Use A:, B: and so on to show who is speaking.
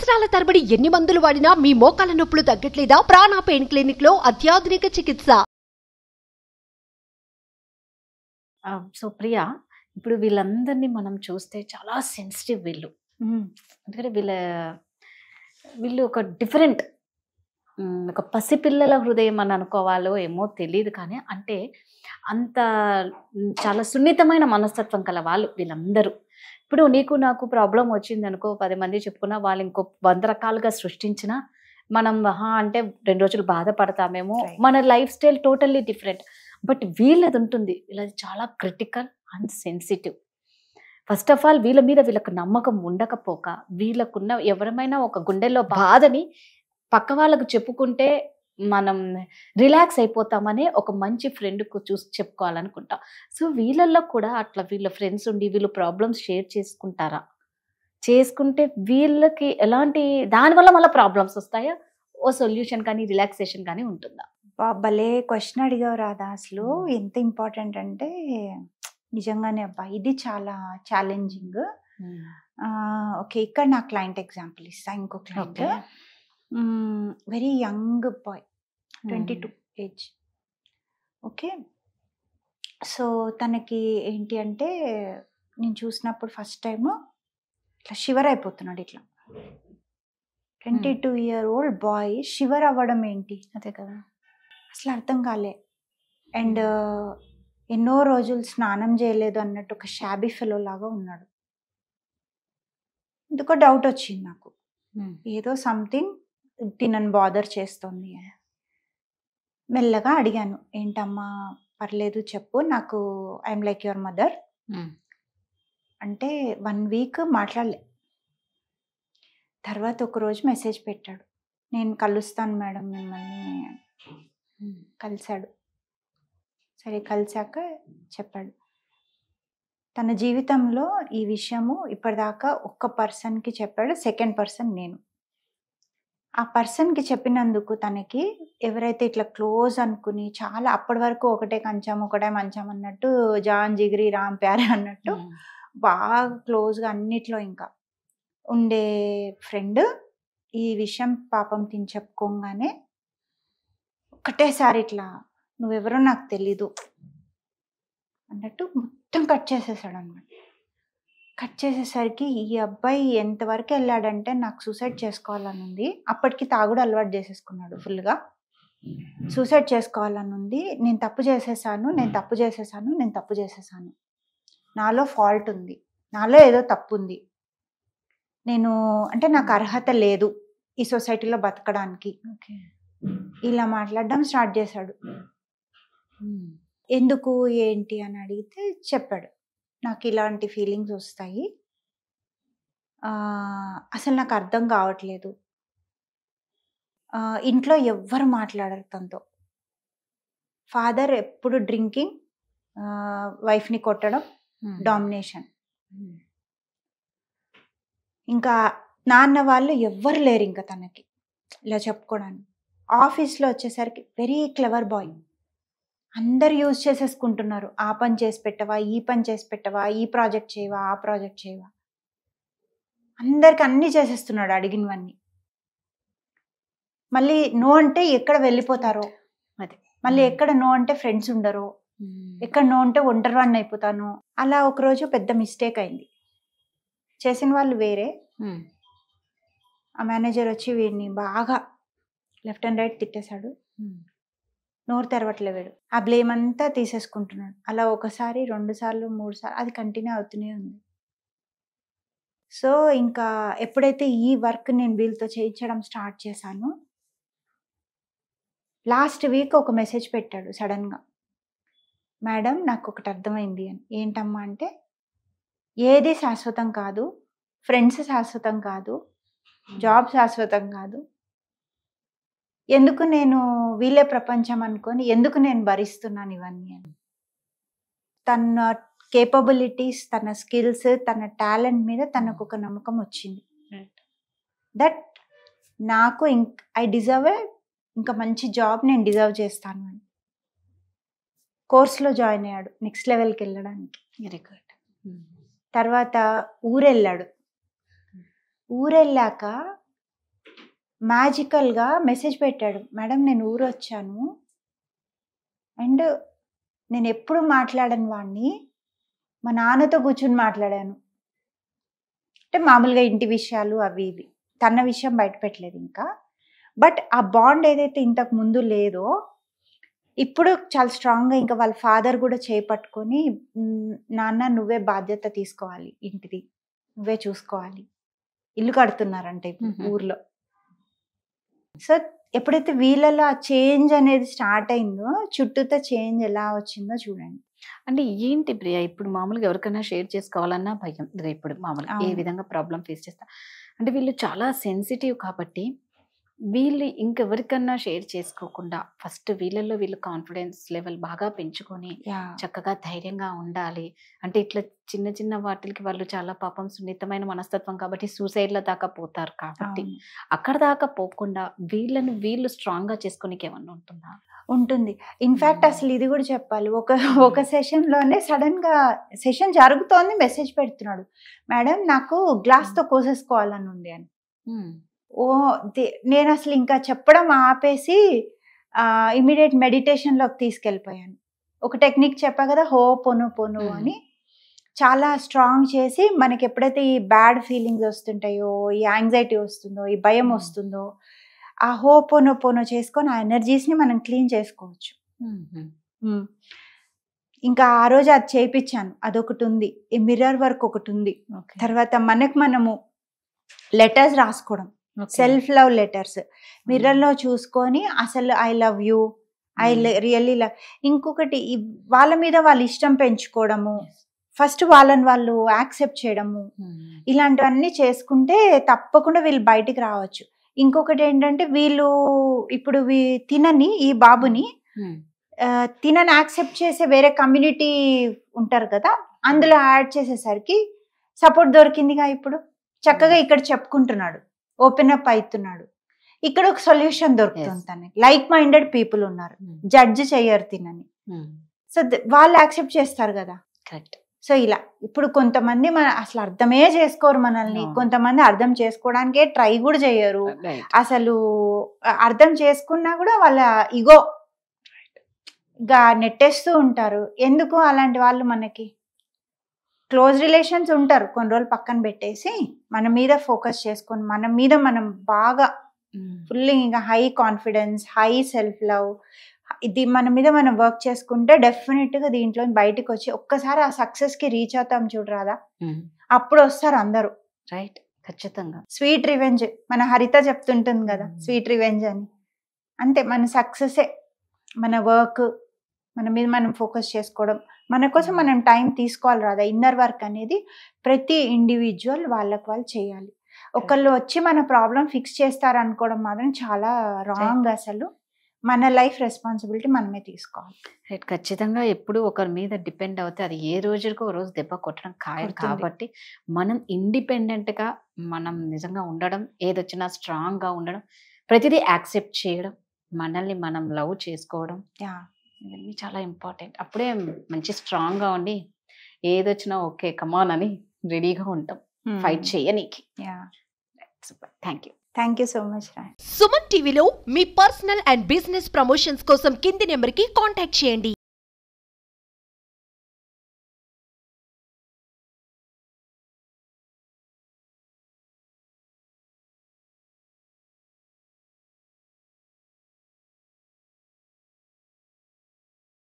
A: సంవత్సరాల తరబడి ఎన్ని మందులు వాడినా మీ మోకాల నొప్పులు తగ్గట్లేదా? ప్రాణ పెయిన్ క్లినిక్ లో అత్యాధునిక చికిత్స.
B: సో ప్రియా, ఇప్పుడు వీళ్ళందరినీ మనం చూస్తే చాలా సెన్సిటివ్ వీళ్ళు. ఎందుకంటే వీళ్ళు ఒక డిఫరెంట్, ఒక పసిపిల్లల హృదయం అని అనుకోవాలో ఏమో తెలియదు, కానీ అంటే అంత చాలా సున్నితమైన మనస్తత్వం కల వాళ్ళు వీళ్ళందరూ. ఇప్పుడు నీకు నాకు ప్రాబ్లం వచ్చింది అనుకో, 10 మంది చెప్పుకున్నా, వాళ్ళు ఇంకో 100 రకాలుగా సృష్టించినా మనం అంటే 2 రోజులు బాధపడతామేమో. మన life style totally different. But వీళ్ళది ఉంటుంది, వీళ్ళది చాలా critical and sensitive. First of all వీళ్ళ మీద వీళ్ళకు నమ్మకం ఉండకపోక, వీళ్ళకున్న ఎవరమైనా ఒక గుండెల్లో బాధని పక్క వాళ్ళకు చెప్పుకుంటే మనం రిలాక్స్ అయిపోతామనే ఒక మంచి ఫ్రెండ్కు చూసి చెప్పుకోవాలనుకుంటాం. సో వీళ్ళల్లో కూడా అట్లా వీళ్ళ ఫ్రెండ్స్ ఉండి వీళ్ళు ప్రాబ్లమ్స్ షేర్ చేసుకుంటారా? చేసుకుంటే వీళ్ళకి ఎలాంటి దానివల్ల మళ్ళీ ప్రాబ్లమ్స్ వస్తాయా? ఓ సొల్యూషన్ కానీ రిలాక్సేషన్ కానీ ఉంటుందా?
C: భలే క్వశ్చన్ అడిగావు రాదా. అసలు ఎంత ఇంపార్టెంట్ అంటే నిజంగానే అబ్బా, ఇది చాలా ఛాలెంజింగ్. ఓకే, ఇక్కడ నా క్లయింట్ ఎగ్జాంపుల్ ఇస్తా. ఇంకో client very young boy, 22 age. Okay, so తనకి ఏంటి అంటే నేను చూసినప్పుడు ఫస్ట్ టైము ఇట్లా షివర్ అయిపోతున్నాడు. ఇట్లా 22-year-old బాయ్ షివర్ అవ్వడం ఏంటి?
B: అదే కదా,
C: అసలు అర్థం కాలే. అండ్ ఎన్నో రోజులు స్నానం చేయలేదు అన్నట్టు ఒక షాబీ ఫెలో లాగా ఉన్నాడు. ఎందుకో డౌట్ వచ్చింది నాకు, ఏదో సంథింగ్ తినని బాదర్ చేస్తుంది అని. మెల్లగా అడిగాను, ఏంటమ్మా పర్లేదు చెప్పు, నాకు ఐఎమ్ లైక్ యువర్ మదర్ అంటే 1 వీక్ మాట్లాడలే. తర్వాత ఒకరోజు మెసేజ్ పెట్టాడు, నేను కలుస్తాను మేడం మిమ్మల్ని. కలిశాడు. సరే కలిశాక చెప్పాడు, తన జీవితంలో ఈ విషయము ఇప్పటిదాకా ఒక్క పర్సన్కి చెప్పాడు, సెకండ్ పర్సన్ నేను. ఆ పర్సన్కి చెప్పినందుకు తనకి ఎవరైతే ఇట్లా క్లోజ్ అనుకుని చాలా అప్పటి వరకు ఒకటే కంచం ఒకటే మంచం అన్నట్టు, జాన్ జిగిరి రామ్ ప్యారే అన్నట్టు బాగా క్లోజ్గా అన్నిట్లో ఇంకా ఉండే ఫ్రెండ్ ఈ విషయం పాపం తిని చెప్పుకోగానే ఒకటేసారి ఇట్లా నువ్వెవరో నాకు తెలీదు అన్నట్టు మొత్తం కట్ చేసేసాడు అన్నమాట. కట్ చేసేసరికి ఈ అబ్బాయి ఎంతవరకు వెళ్ళాడంటే నాకు సూసైడ్ చేసుకోవాలని ఉంది. అప్పటికి తాగుడు అలవాటు చేసేసుకున్నాడు ఫుల్గా. సూసైడ్ చేసుకోవాలని ఉంది, నేను తప్పు చేసేసాను, నేను తప్పు చేసేసాను, నేను తప్పు చేసేసాను, నాలో ఫాల్ట్ ఉంది, నాలో ఏదో తప్పు ఉంది, నేను అంటే నాకు అర్హత లేదు ఈ సొసైటీలో బతకడానికి, ఇలా మాట్లాడడం స్టార్ట్ చేశాడు. ఎందుకు ఏంటి అని అడిగితే చెప్పాడు, నాకు ఇలాంటి ఫీలింగ్స్ వస్తాయి, అసలు నాకు అర్థం కావట్లేదు, ఇంట్లో ఎవ్వరు మాట్లాడరు తనతో, ఫాదర్ ఎప్పుడు డ్రింకింగ్, వైఫ్ని కొట్టడం, డామినేషన్, ఇంకా నాన్న వాళ్ళు ఎవ్వరు లేరు ఇంకా తనకి ఇలా చెప్పుకోవడానికి. ఆఫీస్లో వచ్చేసరికి వెరీ క్లెవర్ బాయ్, అందరు యూజ్ చేసేసుకుంటున్నారు, ఆ పని చేసి పెట్టవా, ఈ పని చేసి పెట్టవా, ఈ ప్రాజెక్ట్ చేయవా, ఆ ప్రాజెక్ట్ చేయవా, అందరికి అన్నీ చేసేస్తున్నాడు అడిగినవన్నీ. మళ్ళీ నో అంటే ఎక్కడ వెళ్ళిపోతారో,
B: అదే
C: మళ్ళీ ఎక్కడ నో అంటే ఫ్రెండ్స్ ఉండరు, ఎక్కడ నో అంటే ఒంటరివాడిని అయిపోతాను. అలా ఒకరోజు పెద్ద మిస్టేక్ అయింది, చేసిన వాళ్ళు వేరే. ఆ మేనేజర్ వచ్చి వీడిని బాగా లెఫ్ట్ అండ్ రైట్ తిట్టేశాడు, నోరు తెరవట్లేవాడు, ఆ బ్లేమ్ అంతా తీసేసుకుంటున్నాడు. అలా 1 సారి 2 సార్లు 3 సార్లు అది కంటిన్యూ అవుతూనే ఉంది. సో ఇంకా ఎప్పుడైతే ఈ వర్క్ నేను వీళ్ళతో చేయించడం స్టార్ట్ చేశానో, లాస్ట్ వీక్ ఒక మెసేజ్ పెట్టాడు సడన్గా, మేడం నాకు ఒకటి అర్థమైంది అని. ఏంటమ్మా అంటే, ఏది శాశ్వతం కాదు, ఫ్రెండ్స్ శాశ్వతం కాదు, జాబ్ శాశ్వతం కాదు, ఎందుకు నేను వీళ్ళే ప్రపంచం అనుకొని ఎందుకు నేను భరిస్తున్నాను ఇవన్నీ అని. తన కేపబిలిటీస్, తన స్కిల్స్, తన టాలెంట్ మీద తనకు ఒక నమ్మకం వచ్చింది. దట్ నాకు ఐ డిజర్వ్ ఇంకా మంచి జాబ్ నేను డిజర్వ్ చేస్తాను అని కోర్స్లో జాయిన్ అయ్యాడు నెక్స్ట్ లెవెల్కి వెళ్ళడానికి.
B: Very good.
C: తర్వాత ఊరెళ్ళాడు. ఊరెళ్ళాక మ్యాజికల్గా మెసేజ్ పెట్టాడు, మేడం నేను ఊరు వచ్చాను అండ్ నేను ఎప్పుడు మాట్లాడని వాడిని మా నాన్నతో కూర్చుని మాట్లాడాను. అంటే మామూలుగా ఇంటి విషయాలు అవి ఇవి, తన విషయం బయట పెట్టలేదు ఇంకా. బట్ ఆ బాండ్ ఏదైతే ఇంతకు ముందు లేదో ఇప్పుడు చాలా స్ట్రాంగ్గా, ఇంకా వాళ్ళ ఫాదర్ కూడా చేపట్టుకొని నాన్న నువ్వే బాధ్యత తీసుకోవాలి, ఇంటిది నువ్వే చూసుకోవాలి, ఇల్లు కడుతున్నారంటే ఇప్పుడు ఊర్లో. సో ఎప్పుడైతే వీళ్ళలో ఆ చేంజ్ అనేది స్టార్ట్ అయిందో చుట్టూతో చేంజ్ ఎలా వచ్చిందో చూడండి.
B: అంటే ఏంటి ప్రియా, ఇప్పుడు మామూలుగా ఎవరికైనా షేర్ చేసుకోవాలన్నా భయం. ఇప్పుడు మామూలుగా ఏ విధంగా ప్రాబ్లం ఫేస్ చేస్తా అంటే వీళ్ళు చాలా సెన్సిటివ్ కాబట్టి వీళ్ళు ఇంకెవరికన్నా షేర్ చేసుకోకుండా ఫస్ట్ వీళ్ళల్లో వీళ్ళు కాన్ఫిడెన్స్ లెవెల్ బాగా పెంచుకొని చక్కగా ధైర్యంగా ఉండాలి. అంటే ఇట్లా చిన్న చిన్న వాటికి వాళ్ళు చాలా పాపం సున్నితమైన మనస్తత్వం కాబట్టి సూసైడ్ల దాకా పోతారు. కాబట్టి అక్కడ దాకా పోకుండా వీళ్ళని వీళ్ళు స్ట్రాంగ్ గా చేసుకోనికి ఏమన్నా ఉంటుందా?
C: ఉంటుంది. ఇన్ఫాక్ట్ అసలు ఇది కూడా చెప్పాలి, ఒక సెషన్లోనే సడన్ గా సెషన్ జరుగుతోంది, మెసేజ్ పెడుతున్నాడు, మేడం నాకు గ్లాస్ తో కోసేసుకోవాలని ఉంది అని. నేను అసలు ఇంకా చెప్పడం ఆపేసి ఇమీడియట్ మెడిటేషన్లోకి తీసుకెళ్ళిపోయాను. ఒక టెక్నిక్ చెప్పా కదా, హో పొను పొను అని, చాలా స్ట్రాంగ్ చేసి మనకి ఎప్పుడైతే ఈ బ్యాడ్ ఫీలింగ్స్ వస్తుంటాయో, ఈ యాంగ్జైటీ వస్తుందో, ఈ భయం వస్తుందో, ఆ హో పొను పొను చేసుకొని ఆ ఎనర్జీస్ని మనం క్లీన్ చేసుకోవచ్చు. ఇంకా ఆ రోజు అది చేయించాను. అదొకటి ఉంది, ఈ మిర్రర్ వర్క్ ఒకటి ఉంది. తర్వాత మనము లెటర్స్ రాసుకోవడం, సెల్ఫ్ లవ్ లెటర్స్ మిర్రర్లో చూసుకొని అసలు I love you, I really love. ఇంకొకటి వాళ్ళ మీద వాళ్ళు ఇష్టం పెంచుకోవడము, ఫస్ట్ వాళ్ళని వాళ్ళు యాక్సెప్ట్ చేయడము, ఇలాంటివన్నీ చేసుకుంటే తప్పకుండా వీళ్ళు బయటికి రావచ్చు. ఇంకొకటి ఏంటంటే వీళ్ళు ఇప్పుడు తినని ఈ బాబుని తినని యాక్సెప్ట్ చేసే వేరే కమ్యూనిటీ ఉంటారు కదా, అందులో యాడ్ చేసేసరికి సపోర్ట్ దొరికిందిగా. ఇప్పుడు చక్కగా ఇక్కడ చెప్పుకుంటున్నాడు, ఓపెన్ అప్ అవుతున్నాడు, ఇక్కడ ఒక సొల్యూషన్ దొరుకుతుంది తనకి. లైక్ మైండెడ్ పీపుల్ ఉన్నారు, జడ్జ్ చెయ్యరు తినని. సో వాళ్ళు యాక్సెప్ట్ చేస్తారు కదా.
B: కరెక్ట్.
C: సో ఇలా ఇప్పుడు కొంతమంది అసలు అర్థమే చేసుకోరు మనల్ని, కొంతమంది అర్థం చేసుకోవడానికే ట్రై కూడా చేయరు. అసలు అర్థం చేసుకున్నా కూడా వాళ్ళ ఇగో గా నెట్టేస్తూ ఉంటారు. ఎందుకు అలాంటి వాళ్ళు? మనకి క్లోజ్ రిలేషన్స్ ఉంటారు, కొన్ని రోజులు పక్కన పెట్టేసి మన మీద ఫోకస్ చేసుకొని మన మీద మనం బాగా ఫుల్ ఇంకా high confidence, high self love, ఇది మన మీద మనం వర్క్ చేసుకుంటే డెఫినెట్ గా దీంట్లో బయటకు వచ్చి ఒక్కసారి ఆ సక్సెస్ కి రీచ్ అవుతాం చూడరాదా, అప్పుడు వస్తారు అందరూ.
B: రైట్, ఖచ్చితంగా.
C: స్వీట్ రివెంజ్ మన హరిత చెప్తుంటుంది కదా, స్వీట్ రివెంజ్ అని. అంతే, మన సక్సెసే మన వర్క్, మన మీద మనం ఫోకస్ చేసుకోవడం, మన కోసం మనం టైం తీసుకోవాలి రాదా. ఇన్నర్ వర్క్ అనేది ప్రతి ఇండివిజువల్ వాళ్ళకి వాళ్ళు చేయాలి. ఒకళ్ళు వచ్చి మన ప్రాబ్లం ఫిక్స్ చేస్తారు అనుకోవడం మాత్రం చాలా రాంగ్. అసలు మన లైఫ్ రెస్పాన్సిబిలిటీ మనమే తీసుకోవాలి.
B: రైట్, ఖచ్చితంగా. ఎప్పుడు ఒకరి మీద డిపెండ్ అవుతే అది ఏ రోజుకో రోజు దెబ్బ కొట్టడం ఖాయం. కాబట్టి మనం ఇండిపెండెంట్గా మనం నిజంగా ఉండడం, ఏదొచ్చినా స్ట్రాంగ్గా ఉండడం, ప్రతిదీ యాక్సెప్ట్ చేయడం, మనల్ని మనం లవ్ చేసుకోవడం, ఇవన్నీ చాలా ఇంపార్టెంట్. అప్పుడే మంచి స్ట్రాంగ్గా ఉండి ఏదొచ్చినా ఓకే కమాన్ అని రెడీగా ఉంటాం ఫైట్ చేయనీకి.
C: Thank you so much.
A: Suman టీవీలో మీ పర్సనల్ అండ్ బిజినెస్ ప్రమోషన్స్ కోసం కింది నెంబర్కి కాంటాక్ట్ చేయండి.